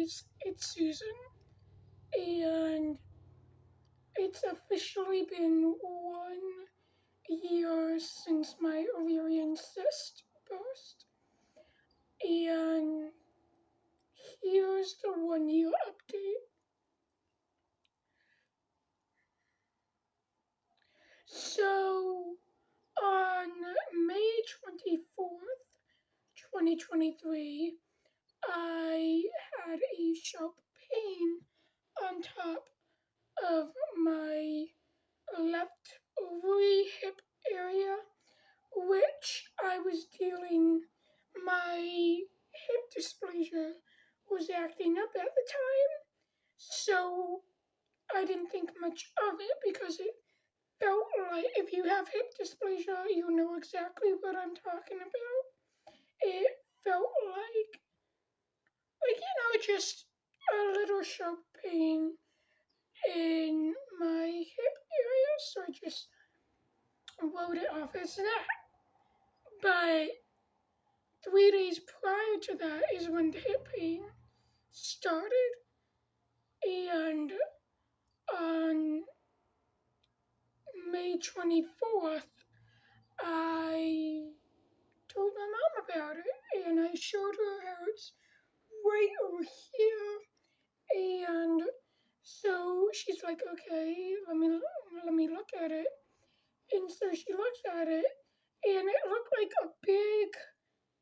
guys, it's Susan, and it's officially been 1 year since my ovarian cyst burst, and here's the 1 year update. So, on May 24th, 2023, I had a sharp pain on top of my left ovary hip area, which I was dealing, my hip dysplasia was acting up at the time, so I didn't think much of it because it felt like, if you have hip dysplasia, you know exactly what I'm talking about. It felt just a little sharp pain in my hip area, so I just wrote it off as that. But 3 days prior to that is when the hip pain started, and on May 24th, I told my mom about it, and I showed her how it's right over here, and so she's like, okay, let me look at it. And so she looks at it, and it looked like a big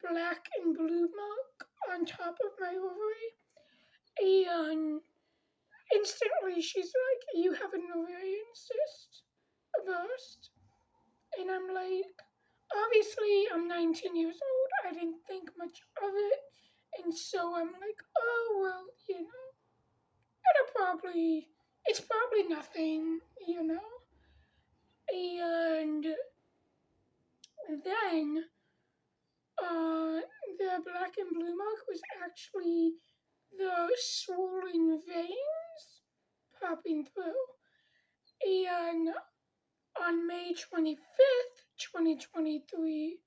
black and blue mark on top of my ovary. And instantly she's like, you have an ovarian cyst burst. And I'm like, obviously I'm 19 years old. I didn't think much of it. And so I'm like, oh, well, it's probably nothing. And then the black and blue mark was actually the swollen veins popping through. And on May 25th, 2023,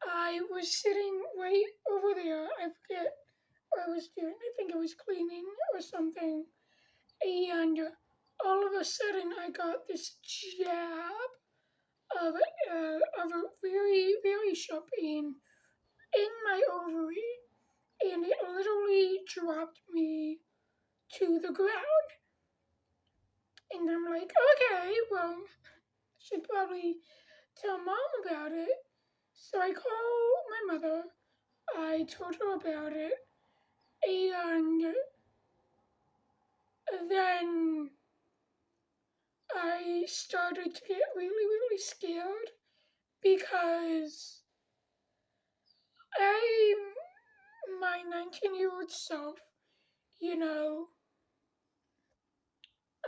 I was sitting right over there. I forget what I was doing. I think I was cleaning or something. And all of a sudden, I got this jab of a very, very sharp pain in my ovary, and it literally dropped me to the ground. And I'm like, okay, well, I should probably tell mom about it. So I called my mother, I told her about it, and then I started to get really, really scared because my 19-year-old self, you know,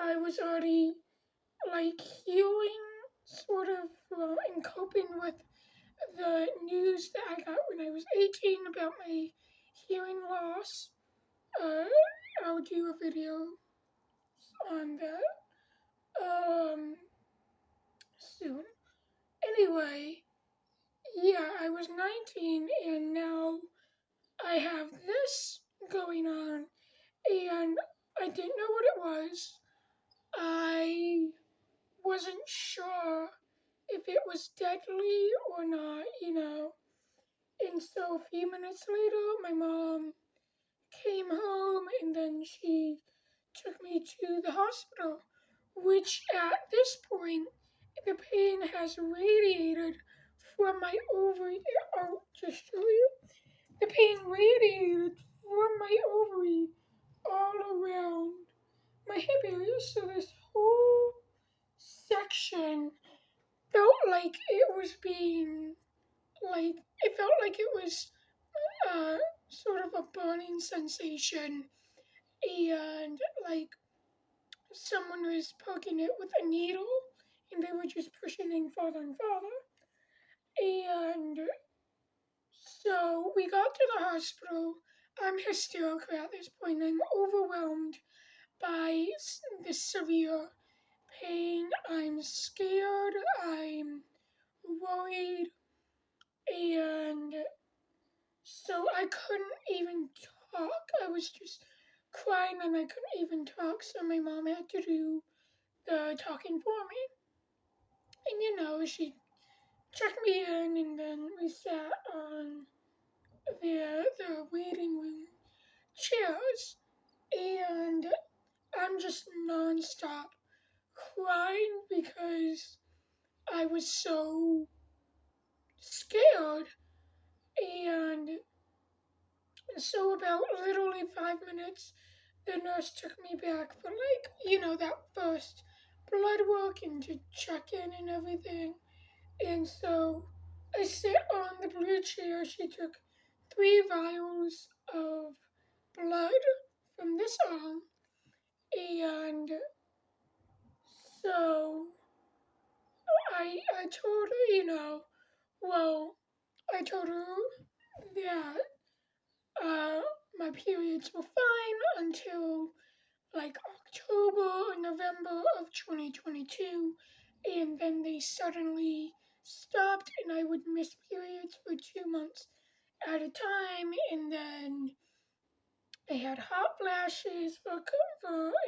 I was already healing, sort of, and coping with the news that I got when I was 18 about my hearing loss. Uh, I'll do a video on that soon. Anyway, yeah, I was 19 and now I have this going on, and I didn't know what it was. I wasn't sure if it was deadly or not. And so a few minutes later, my mom came home and then she took me to the hospital, which at this point, the pain has radiated from my ovary. I'll just show you. The pain radiated from my ovary all around my hip area, so this whole section felt like it felt like it was sort of a burning sensation, and like someone was poking it with a needle, and they were just pushing in farther and farther. And so we got to the hospital. I'm hysterical at this point. I'm overwhelmed by the severe pain. I'm scared. I'm worried. And so I couldn't even talk. I was just crying and I couldn't even talk, so my mom had to do the talking for me. And she checked me in, and then we sat on the waiting room chairs, and I'm just nonstop crying because I was so scared. And so about literally 5 minutes, the nurse took me back for that first blood work and to check in and everything. And so I sit on the blue chair. She took 3 vials of blood from this arm. And so I told her, well, I told her that my periods were fine until like October or November of 2022, and then they suddenly stopped, and I would miss periods for 2 months at a time, and then I had hot flashes and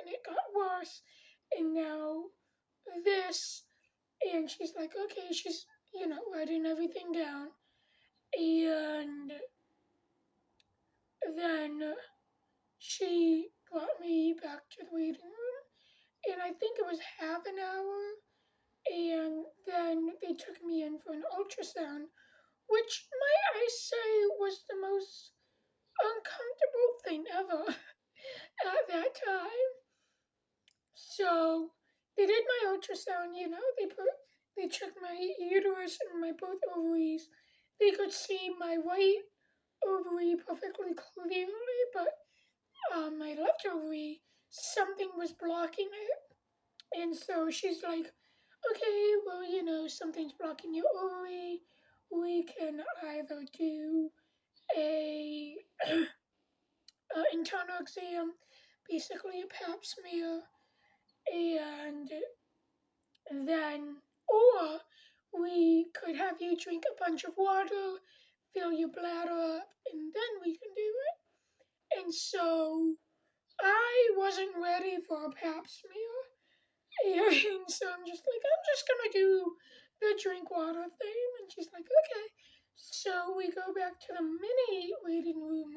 it got worse, and now this, and she's like, okay, she's writing everything down, and then she brought me back to the waiting room, and I think it was half an hour, and then they took me in for an ultrasound, which might I say was the most uncomfortable thing ever at that time. So they did my ultrasound, they checked my uterus and my both ovaries. They could see my right ovary perfectly clearly, but my left ovary, something was blocking it. And so she's like, okay, well, something's blocking your ovary. We can either do a internal exam, basically a pap smear, and then, or we could have you drink a bunch of water, fill your bladder up, and then we can do it. And so I wasn't ready for a pap smear. And so I'm just like, I'm just gonna do the drink water thing. And she's like, okay. So we go back to the mini waiting room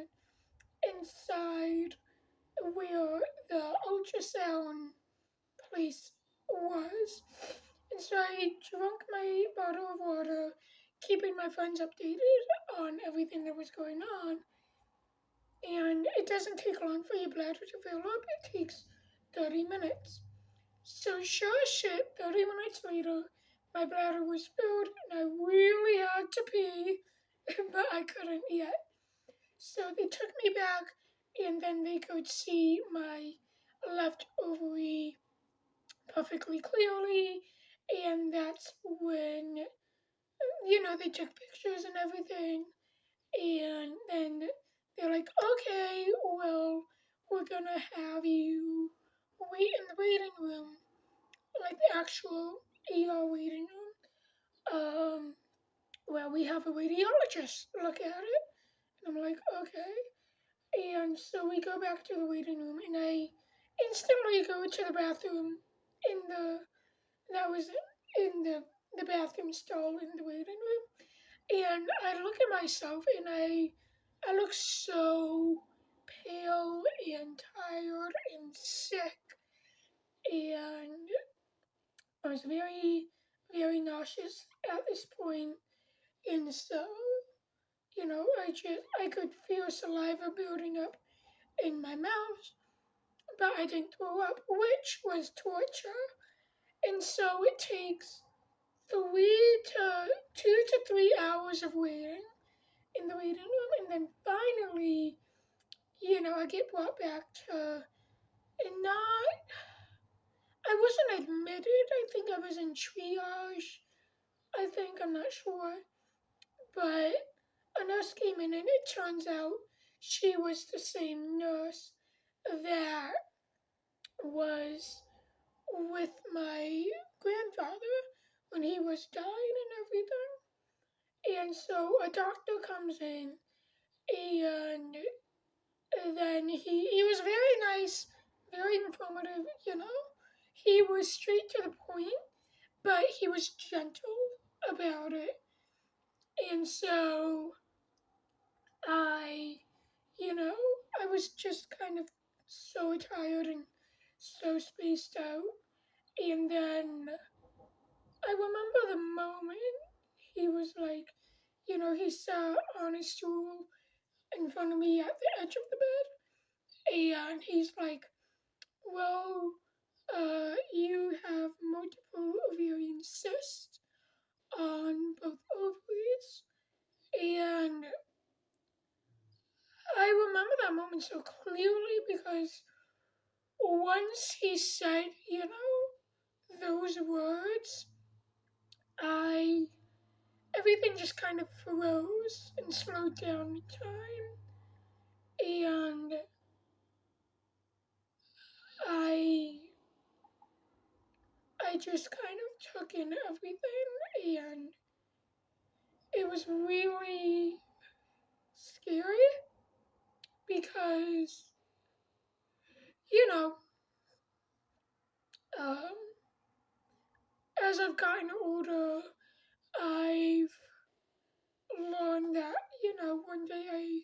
inside where the ultrasound place was. And so I drank my bottle of water, keeping my friends updated on everything that was going on. And it doesn't take long for your bladder to fill up. It takes 30 minutes. So sure as shit, 30 minutes later, my bladder was filled and I really had to pee, but I couldn't yet. So they took me back, and then they could see my left ovary perfectly clearly, and that's when, they took pictures and everything, and then they're like, okay, well, we're gonna have you wait in the waiting room, like the actual ER waiting room, where we have a radiologist look at it. And I'm like, okay. And so we go back to the waiting room, and I instantly go to the bathroom in the that was in the bathroom stall in the waiting room, and I look at myself, and I look so pale and tired and sick, and I was very, very nauseous at this point, and so I could feel saliva building up in my mouth, but I didn't throw up, which was torture. And so it takes 2 to 3 hours of waiting in the waiting room, and then finally, I get brought back to, and not, I wasn't admitted. I think I was in triage. I'm not sure. But a nurse came in, and it turns out she was the same nurse that was with my grandfather when he was dying and everything. And so a doctor comes in, and then he was very informative, He was straight to the point, but he was gentle about it. And so I, I was just kind of so tired and so spaced out. And then I remember the moment he was like, he sat on a stool in front of me at the edge of the bed, and he's like, well, you have multiple ovarian cysts on both ovaries. And I remember that moment so clearly because once he said, those words, I everything just kind of froze and slowed down in time. And I I just kind of took in everything, and it was really scary because, you know, um, as I've gotten older, I've learned that, one day I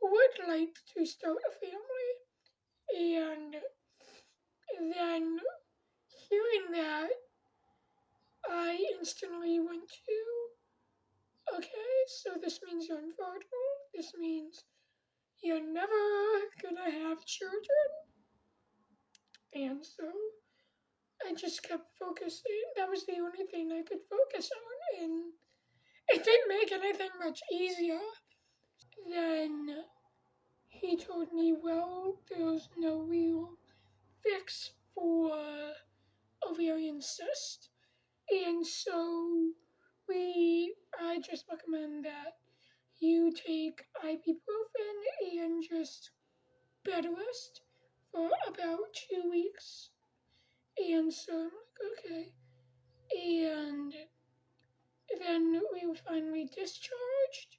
would like to start a family. And then hearing that, I instantly went to, okay, so this means you're infertile. This means you're never gonna have children. And so I just kept focusing. That was the only thing I could focus on. And it didn't make anything much easier. Then he told me, well, there's no real fix for ovarian cyst. And so I just recommend that you take ibuprofen and just bed rest for about 2 weeks. And so I'm like, okay. And then we were finally discharged.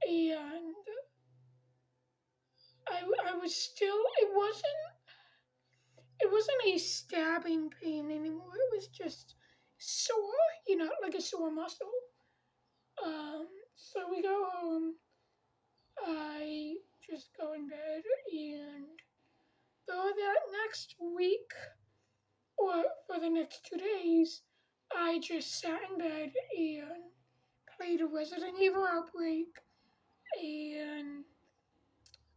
And I was still, it wasn't a stabbing pain anymore. It was just sore, like a sore muscle. So we go home. I just go in bed, and for that next week, or for the next 2 days, I just sat in bed and played a Resident Evil Outbreak. And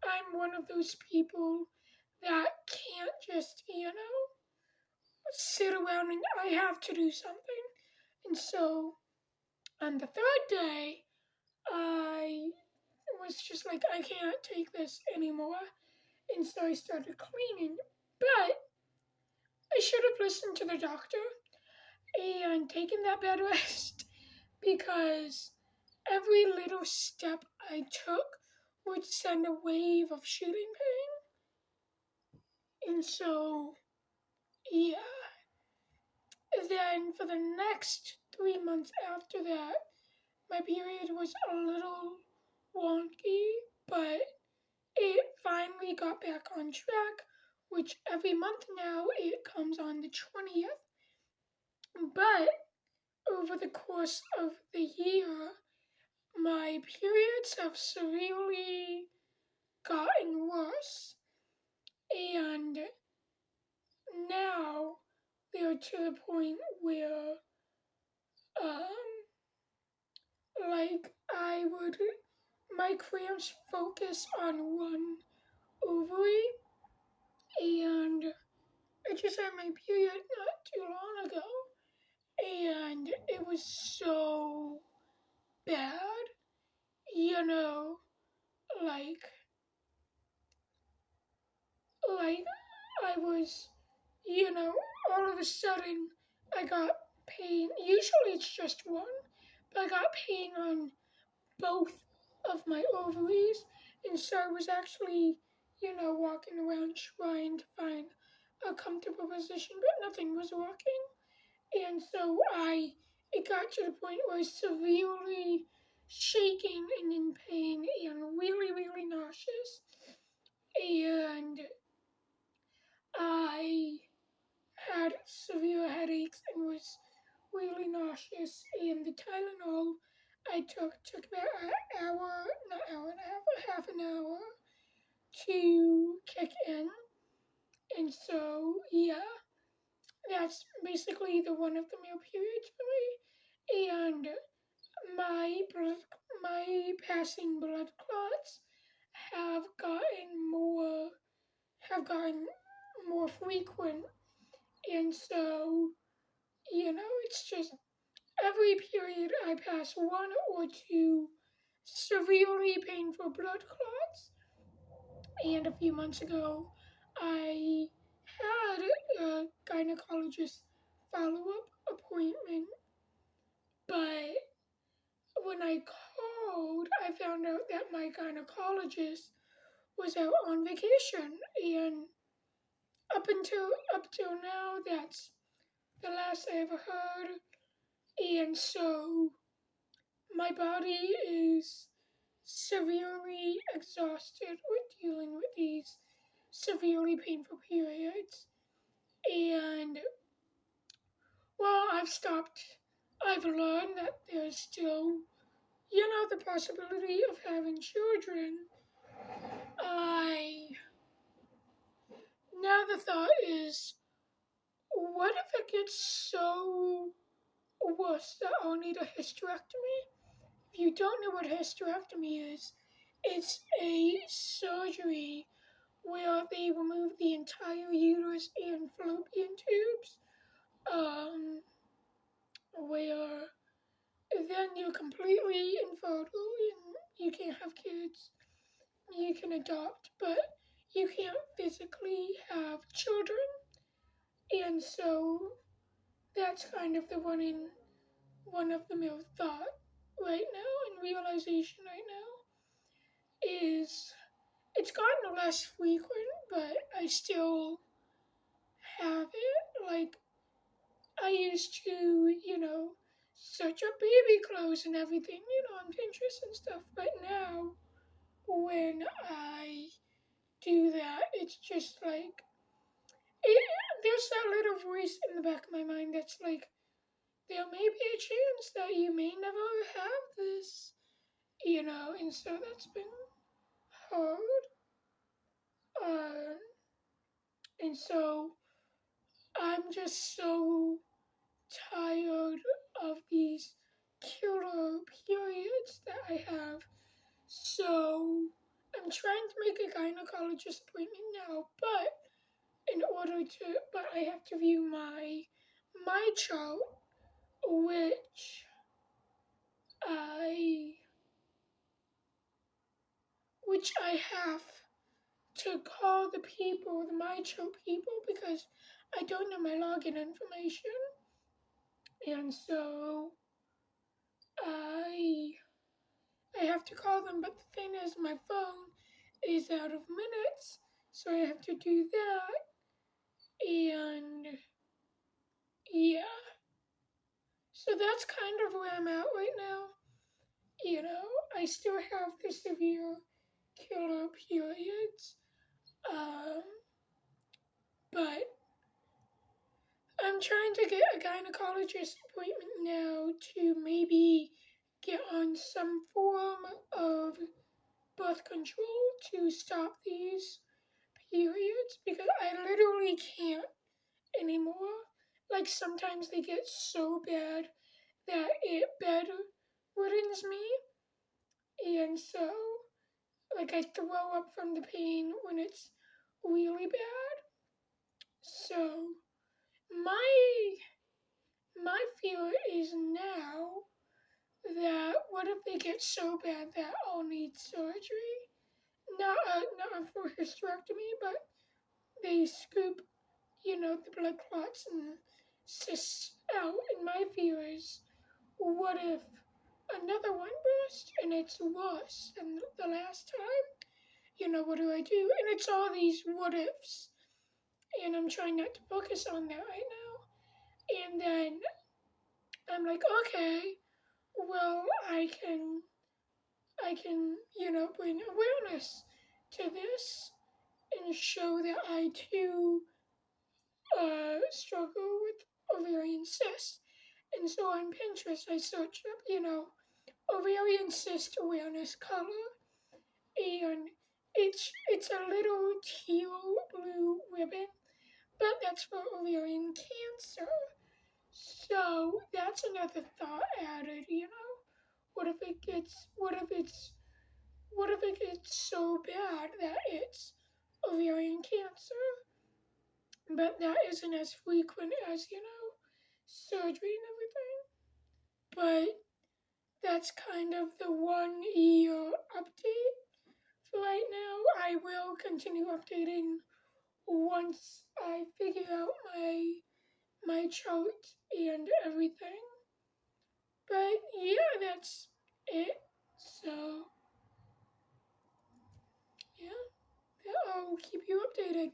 I'm one of those people that can't just, sit around, and I have to do something. And so on the third day, I was just like, I can't take this anymore. And so I started cleaning. But I should have listened to the doctor and taken that bed rest because every little step I took would send a wave of shooting pain. And so, yeah. Then for the next 3 months after that, my period was a little wonky, but it finally got back on track, which every month now it comes on the 20th. But over the course of the year, my periods have severely gotten worse. And now they're to the point where, um, like, my cramps focus on one ovary, and I just had my period not too long ago, and it was so bad, you know, like, like I was, all of a sudden I got pain. Usually it's just one, but I got pain on both of my ovaries, and so I was actually, walking around trying to find a comfortable position, but nothing was working. And so it got to the point where I was severely shaking and in pain and really, really nauseous. And Tylenol I took about an hour, not hour and a half an hour to kick in. And so, yeah, that's basically the one of the meal periods for me. And my blood, my passing blood clots have gotten more, have gotten more frequent. And so, it's just every period I pass one or two severely painful blood clots. And a few months ago, I had a gynecologist follow-up appointment, but when I called, I found out that my gynecologist was out on vacation, and up till now, that's the last I ever heard. And so my body is severely exhausted with dealing with these severely painful periods. And while I've learned that there's still, the possibility of having children. I Now the thought is, what if it gets so worse that I'll need a hysterectomy? If you don't know what hysterectomy is, it's a surgery where they remove the entire uterus and fallopian tubes, where then you're completely infertile and you can't have kids. You can adopt, but you can't physically have children. And so that's kind of the one of the real thought right now and realization right now is it's gotten less frequent, but I still have it. Like, I used to, search up baby clothes and everything, on Pinterest and stuff. But now, when I do that, it's just like, there's that little voice in the back of my mind that's like, there may be a chance that you may never have this, and so that's been hard. Uh, and so I'm just so tired of these killer periods that I have. So I'm trying to make a gynecologist appointment now, but I have to view my chart, which I have to call the people, the my chart people, because I don't know my login information, and so I have to call them. But the thing is, my phone is out of minutes, so I have to do that, and yeah. So that's kind of where I'm at right now. I still have the severe killer periods, um, but I'm trying to get a gynecologist appointment now to maybe get on some form of birth control to stop these periods because I literally can't anymore. Like, sometimes they get so bad that it bedridens me, and so like I throw up from the pain when it's really bad. So my my fear is now that what if they get so bad that I'll need surgery? Not for hysterectomy, but they scoop, the blood clots and cysts out. And my fear is, what if another one bursts and it's worse than the last time? What do I do? And it's all these what ifs. And I'm trying not to focus on that right now. And then I'm like, okay, well, I can, bring awareness to this and show that I too struggle with ovarian cysts. And so on Pinterest, I searched up, ovarian cyst awareness color, and it's a little teal blue ribbon, but that's for ovarian cancer. So that's another thought added, What if it gets what if it gets so bad that it's ovarian cancer? But that isn't as frequent as, surgery and everything. But that's kind of the 1 year update for right now. I will continue updating once I figure out my chart and everything. But yeah, that's it. So yeah, I'll keep you updated.